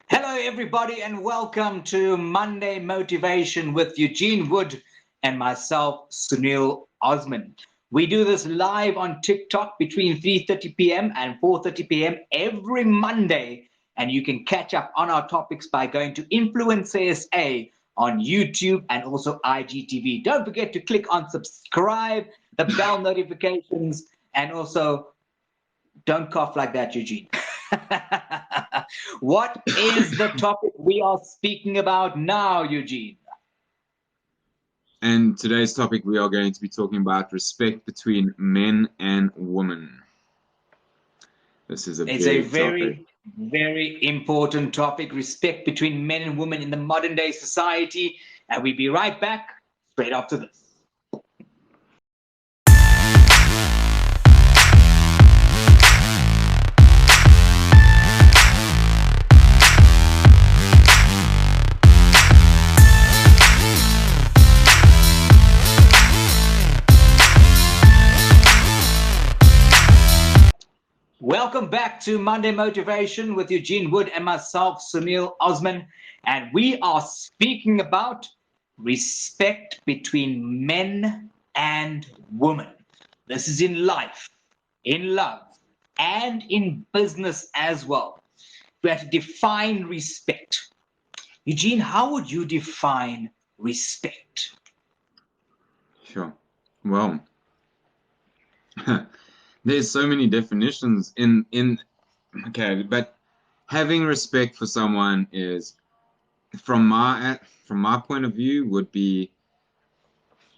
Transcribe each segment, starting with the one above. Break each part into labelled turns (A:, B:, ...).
A: Hello, everybody, and welcome to Monday Motivation with Eugene Wood and myself, Sunil Osman. We do this live on TikTok between 3:30 p.m. and 4:30 p.m. every Monday, and you can catch up on our topics by going to Influence ASA on YouTube and also IGTV. Don't forget to click on subscribe, the bell notifications, and also don't cough like that, Eugene. What is the topic we are speaking about now, Eugene?
B: And today's topic, we are going to be talking about respect between men and women. This is a
A: It's a
B: big topic.
A: very important topic, respect between men and women in the modern day society. And we'll be right back straight after this. Welcome back to Monday Motivation with Eugene Wood and myself, Sunil Osman. And we are speaking about respect between men and women. This is in life, in love, and in business as well. We have to define respect. Eugene, how would you define respect?
B: Sure. Well, there's so many definitions okay, but having respect for someone is from my point of view would be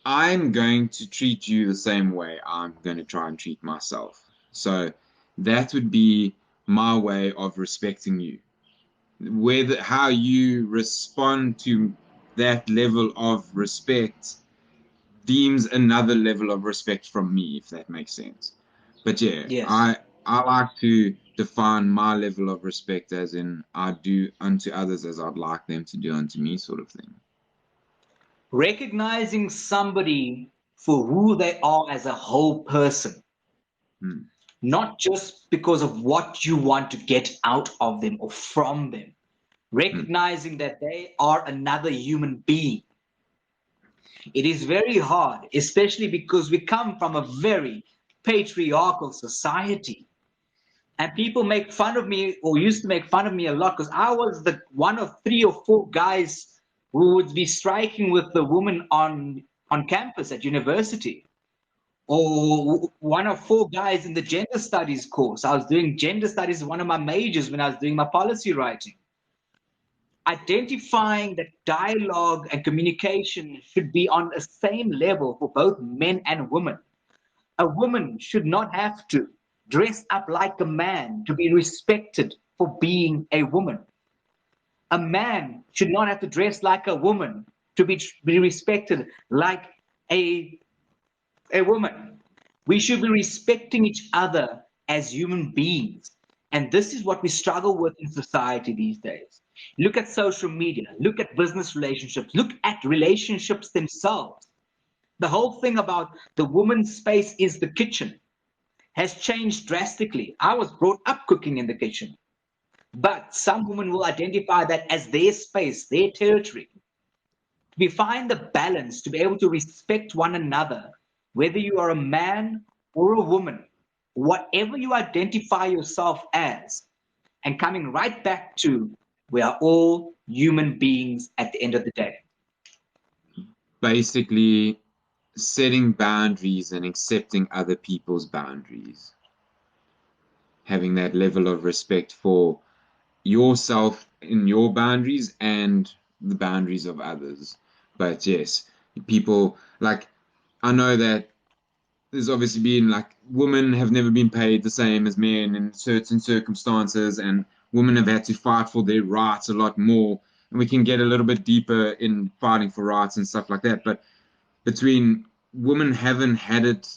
B: I'm going to treat you the same way I'm going to try and treat myself. So that would be my way of respecting you. How you respond to that level of respect deems another level of respect from me, if that makes sense. But yeah,
A: Yes.
B: I like to define my level of respect as in I do unto others as I'd like them to do unto me, sort of thing.
A: Recognizing somebody for who they are as a whole person,
B: Hmm.
A: not just because of what you want to get out of them or from them,
B: Hmm.
A: recognizing that they are another human being. It is very hard, especially because we come from a very patriarchal society. And people make fun of me, or used to make fun of me a lot, because I was the one of three or four guys who would be striking with the woman on campus at university, or one of four guys in the gender studies course. I was doing gender studies as one of my majors when I was doing my policy writing. Identifying that dialogue and communication should be on the same level for both men and women. A woman should not have to dress up like a man to be respected for being a woman. A man should not have to dress like a woman to be respected like a, a woman. We should be respecting each other as human beings. And this is what we struggle with in society these days. Look at social media, look at business relationships, look at relationships themselves. The whole thing about the woman's space is the kitchen has changed drastically. I was brought up cooking in the kitchen, but some women will identify that as their space, their territory. We find the balance to be able to respect one another, whether you are a man or a woman, whatever you identify yourself as, and coming right back to we are all human beings at the end of the day.
B: Basically, setting boundaries and accepting other people's boundaries, having that level of respect for yourself in your boundaries and the boundaries of others. But yes, people like I know that there's obviously been like women have never been paid the same as men in certain circumstances, and women have had to fight for their rights a lot more. And we can get a little bit deeper in fighting for rights and stuff like that. But between women haven't had it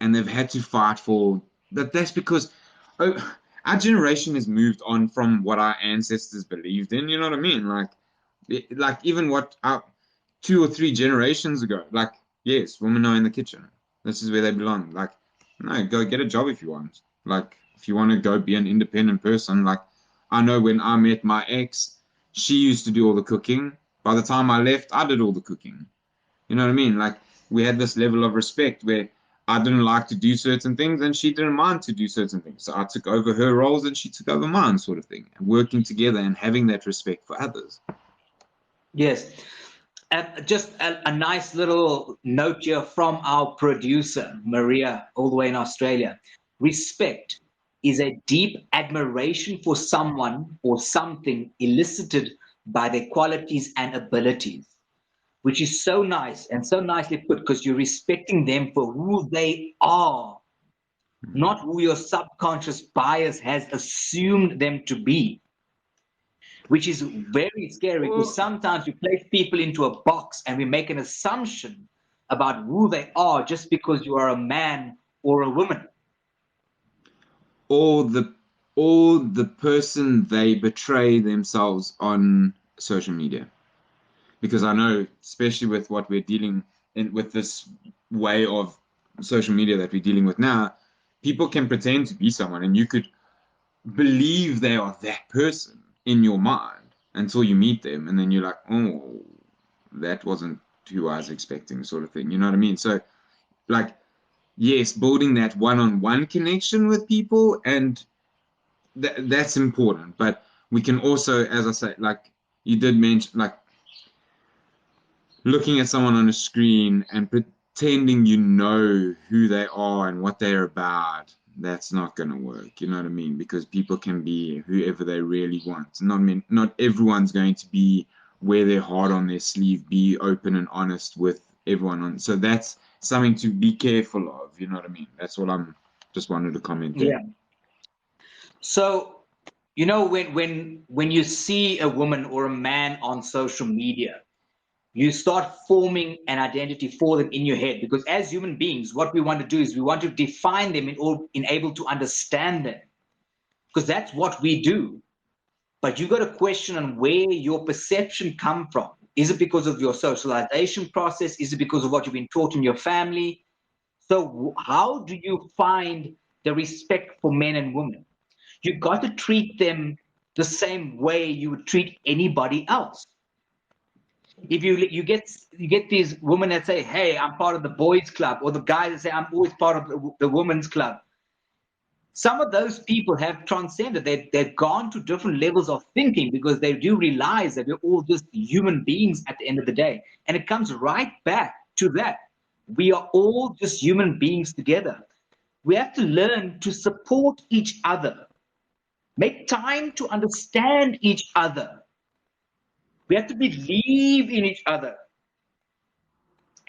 B: and they've had to fight for that. That's because our generation has moved on from what our ancestors believed in. You know what I mean? Like even what our 2 or 3 generations ago. Like, yes, women are in the kitchen. This is where they belong. No, go get a job if you want. Like, if you want to go be an independent person, like, I know when I met my ex, she used to do all the cooking. By the time I left, I did all the cooking. You know what I mean? Like we had this level of respect where I didn't like to do certain things and she didn't mind to do certain things. So I took over her roles and she took over mine, sort of thing. And working together and having that respect for others.
A: Yes. Just a nice little note here from our producer, Maria, all the way in Australia. Respect is a deep admiration for someone or something elicited by their qualities and abilities, which is so nice and so nicely put because you're respecting them for who they are, not who your subconscious bias has assumed them to be, which is very scary because
B: Or,
A: sometimes we place people into a box and we make an assumption about who they are just because you are a man or a woman.
B: or the or the person they betray themselves on social media. Because I know, especially with what we're dealing in with this way of social media that we're dealing with now, people can pretend to be someone and you could believe they are that person in your mind until you meet them and then you're like, oh, that wasn't who I was expecting, sort of thing. You know what I mean? So like, yes, building that one-on-one connection with people and that's important. But we can also, as I say, like you did mention, like looking at someone on a screen and pretending you know who they are and what they're about, that's not going to work. You know what I mean? Because people can be whoever they really want. Not everyone's going to be wear their heart on their sleeve, be open and honest with everyone on. So that's something to be careful of. You know what I mean? That's what I'm just wanted to comment there.
A: Yeah. So, when you see a woman or a man on social media, you start forming an identity for them in your head because as human beings, what we want to do is we want to define them in able to understand them because that's what we do. But you got a question on where your perception come from. Is it because of your socialization process? Is it because of what you've been taught in your family? So how do you find the respect for men and women? You got to treat them the same way you would treat anybody else. If you get these women that say, "Hey, I'm part of the boys' club," or the guys that say, "I'm always part of the women's club." Some of those people have transcended. They've gone to different levels of thinking because they do realize that we're all just human beings at the end of the day. And it comes right back to that. We are all just human beings together. We have to learn to support each other, make time to understand each other. We have to believe in each other.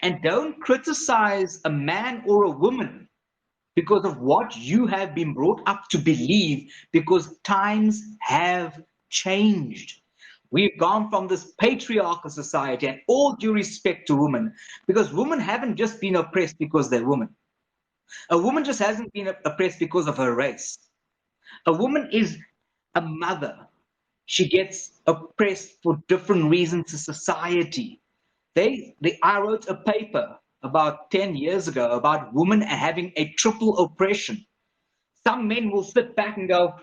A: And don't criticize a man or a woman because of what you have been brought up to believe, because times have changed. We've gone from this patriarchal society, and all due respect to women, because women haven't just been oppressed because they're women. A woman just hasn't been oppressed because of her race. A woman is a mother. She gets oppressed for different reasons in society. I wrote a paper about 10 years ago about women having a triple oppression. Some men will sit back and go,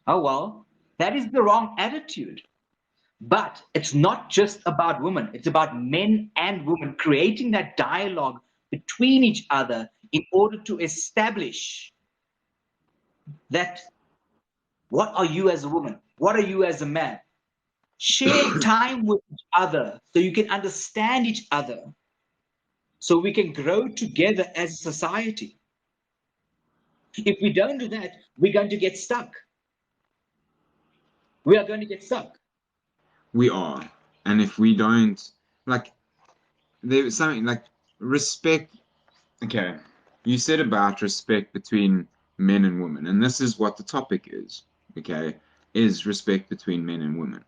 A: oh, well, that is the wrong attitude. But it's not just about women, it's about men and women creating that dialogue between each other in order to establish that what are you as a woman? What are you as a man? Share time with each other so you can understand each other, so we can grow together as a society. If we don't do that, we're going to get stuck. We are going to get stuck.
B: We are. And if we don't, like, there's something like respect. Okay, you said about respect between men and women, and this is what the topic is. Okay, is respect between men and women.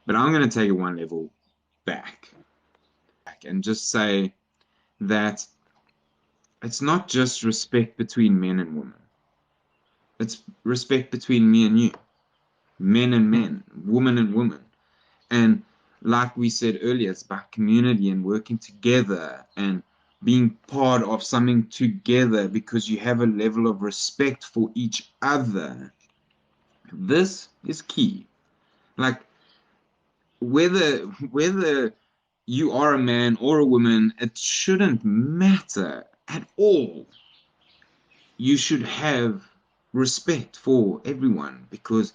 B: But I'm going to take it one level back and just say that it's not just respect between men and women. It's respect between me and you, men and
A: Hmm.
B: men, woman and woman. And like we said earlier, it's about community and working together and being part of something together because you have a level of respect for each other. This is key. Like whether you are a man or a woman, it shouldn't matter at all. You should have respect for everyone because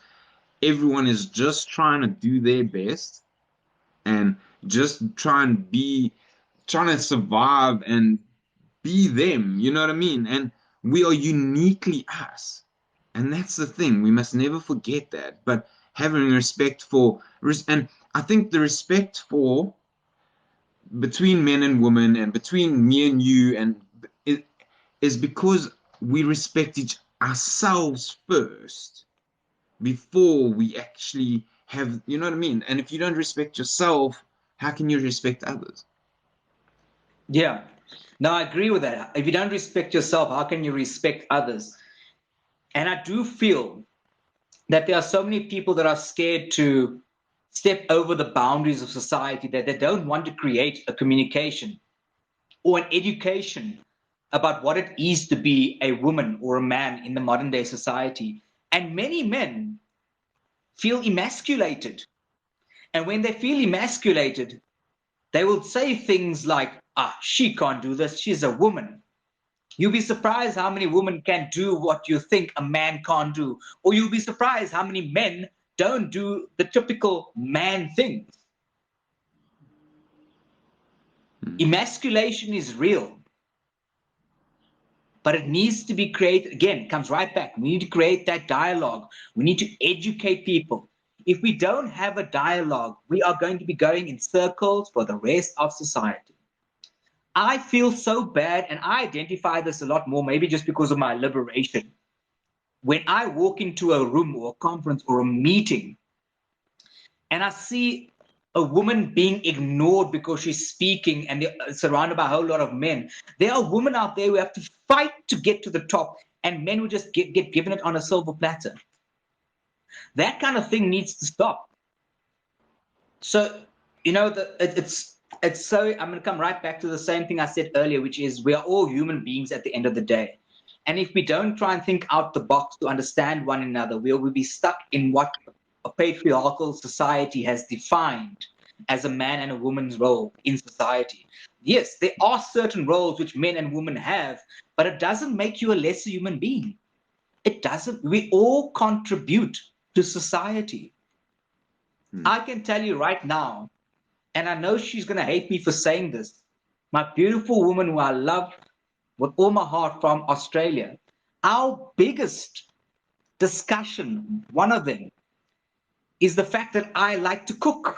B: everyone is just trying to do their best and just trying to survive and be them. You know what I mean? And we are uniquely us. And that's the thing. We must never forget that. But having respect for, and I think the respect for between men and women and between me and you and it is because we respect each ourselves first before we actually have, you know what I mean? And if you don't respect yourself, how can you respect others?
A: Yeah. No, I agree with that. If you don't respect yourself, how can you respect others? And I do feel that there are so many people that are scared to step over the boundaries of society, that they don't want to create a communication or an education about what it is to be a woman or a man in the modern day society. And many men feel emasculated. And when they feel emasculated, they will say things like, she can't do this, she's a woman. You'll be surprised how many women can do what you think a man can't do. Or you'll be surprised how many men don't do the typical man things. Emasculation is real, but it needs to be created. Again, it comes right back. We need to create that dialogue. We need to educate people. If we don't have a dialogue, we are going to be going in circles for the rest of society. I feel so bad, and I identify this a lot more, maybe just because of my liberation. When I walk into a room or a conference or a meeting and I see a woman being ignored because she's speaking and they're surrounded by a whole lot of men, there are women out there who have to fight to get to the top, and men who just get given it on a silver platter. That kind of thing needs to stop. So, it's so, I'm going to come right back to the same thing I said earlier, which is we are all human beings at the end of the day. And if we don't try and think out the box to understand one another, we'll be stuck in what a patriarchal society has defined as a man and a woman's role in society. Yes, there are certain roles which men and women have, but it doesn't make you a lesser human being. It doesn't. We all contribute to society. I can tell you right now, and I know she's going to hate me for saying this, my beautiful woman who I love with all my heart from Australia, our biggest discussion, one of them, is the fact that I like to cook.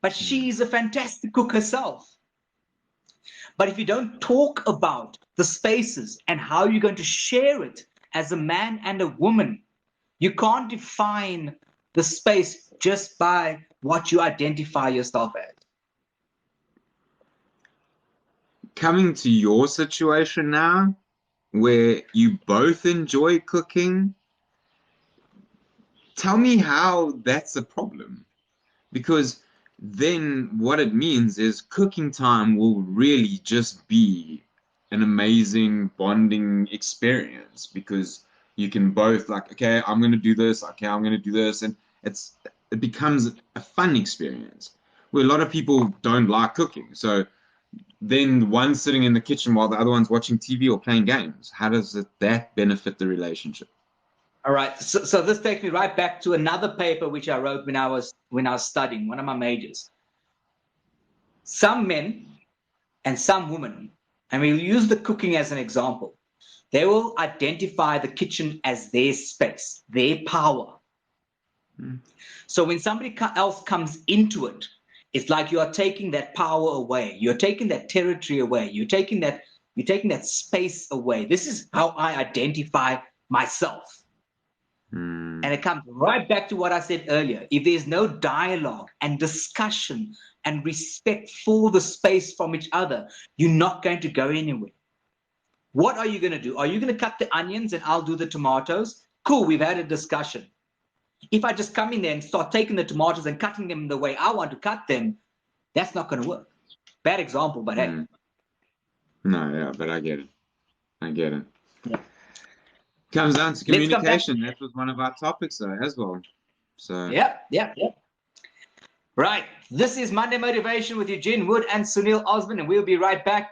A: But she's a fantastic cook herself. But if you don't talk about the spaces and how you're going to share it as a man and a woman, you can't define the space just by what you identify yourself as.
B: Coming to your situation now, where you both enjoy cooking, tell me how that's a problem. Because then what it means is cooking time will really just be an amazing bonding experience because you can both like, okay, I'm gonna do this, okay, I'm gonna do this, and it becomes a fun experience where a lot of people don't like cooking. So then one's sitting in the kitchen while the other one's watching TV or playing games. How does that benefit the relationship?
A: All right. So this takes me right back to another paper which I wrote when I was studying, one of my majors. Some men and some women, and we'll use the cooking as an example, they will identify the kitchen as their space, their power. So when somebody else comes into it, it's like you are taking that power away. You're taking that territory away. You're taking that space away. This is how I identify myself.
B: Hmm.
A: And it comes right back to what I said earlier. If there's no dialogue and discussion and respect for the space from each other, you're not going to go anywhere. What are you going to do? Are you going to cut the onions and I'll do the tomatoes? Cool, we've had a discussion. If I just come in there and start taking the tomatoes and cutting them the way I want to cut them, that's not going to work. Bad example, but hey.
B: No, yeah, but I get it. I get it.
A: Yeah.
B: Comes down to
A: Let's come back.
B: communication. That was one of our topics, though, as well. So,
A: Yeah. Right. This is Monday Motivation with Eugene Wood and Sunil Osmond, and we'll be right back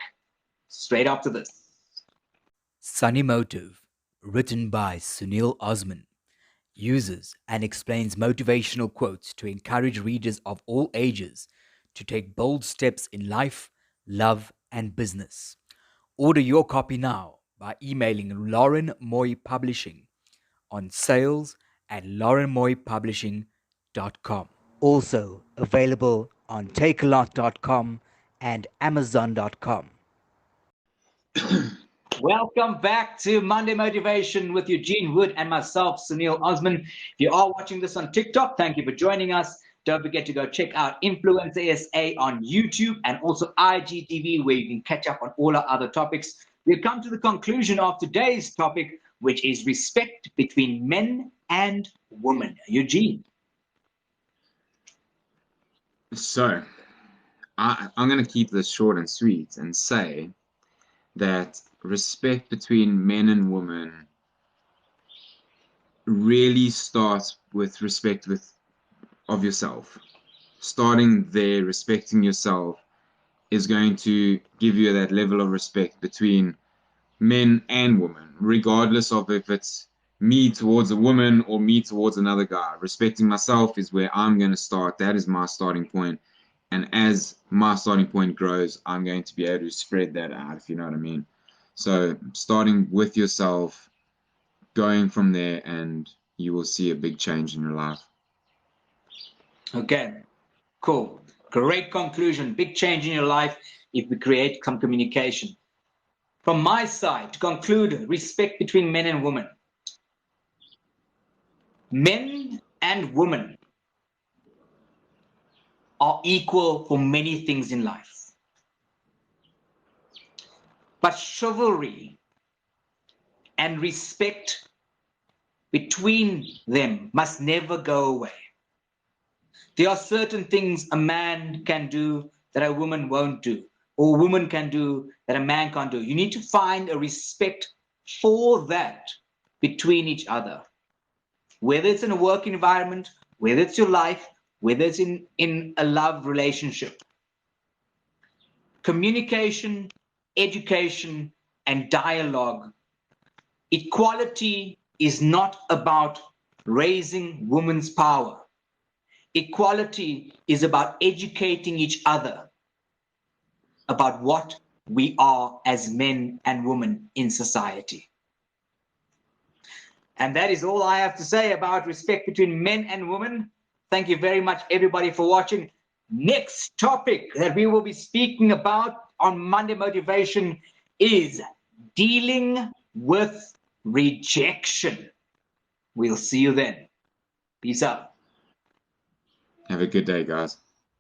A: straight after this.
C: Sunny Motive, written by Sunil Osman, uses and explains motivational quotes to encourage readers of all ages to take bold steps in life, love, and business. Order your copy now by emailing Lauren Moy Publishing on sales@laurenmoypublishing.com. Also available on takealot.com and amazon.com.
A: Welcome back to Monday Motivation with Eugene Wood and myself, Sunil Osman. If you are watching this on TikTok, thank you for joining us. Don't forget to go check out Influencer SA on YouTube and also IGTV, where you can catch up on all our other topics. We've come to the conclusion of today's topic, which is respect between men and women. Eugene.
B: so I'm going to keep this short and sweet and say that respect between men and women really starts with respect of yourself. Starting there, respecting yourself is going to give you that level of respect between men and women, regardless of if it's me towards a woman or me towards another guy. Respecting myself is where I'm going to start. That is my starting point. And as my starting point grows, I'm going to be able to spread that out, if you know what I mean. So starting with yourself, going from there, and you will see a big change in your life.
A: Okay, cool. Great conclusion. Big change in your life if we create some communication. From my side, to conclude, respect between men and women. Men and women are equal for many things in life. But chivalry and respect between them must never go away. There are certain things a man can do that a woman won't do, or a woman can do that a man can't do. You need to find a respect for that between each other. Whether it's in a work environment, whether it's your life, whether it's in a love relationship. Communication, education, and dialogue. Equality is not about raising women's power. Equality is about educating each other about what we are as men and women in society. And that is all I have to say about respect between men and women. Thank you very much, everybody, for watching. Next topic that we will be speaking about on Monday Motivation is dealing with rejection. We'll see you then. Peace out.
B: Have a good day, guys.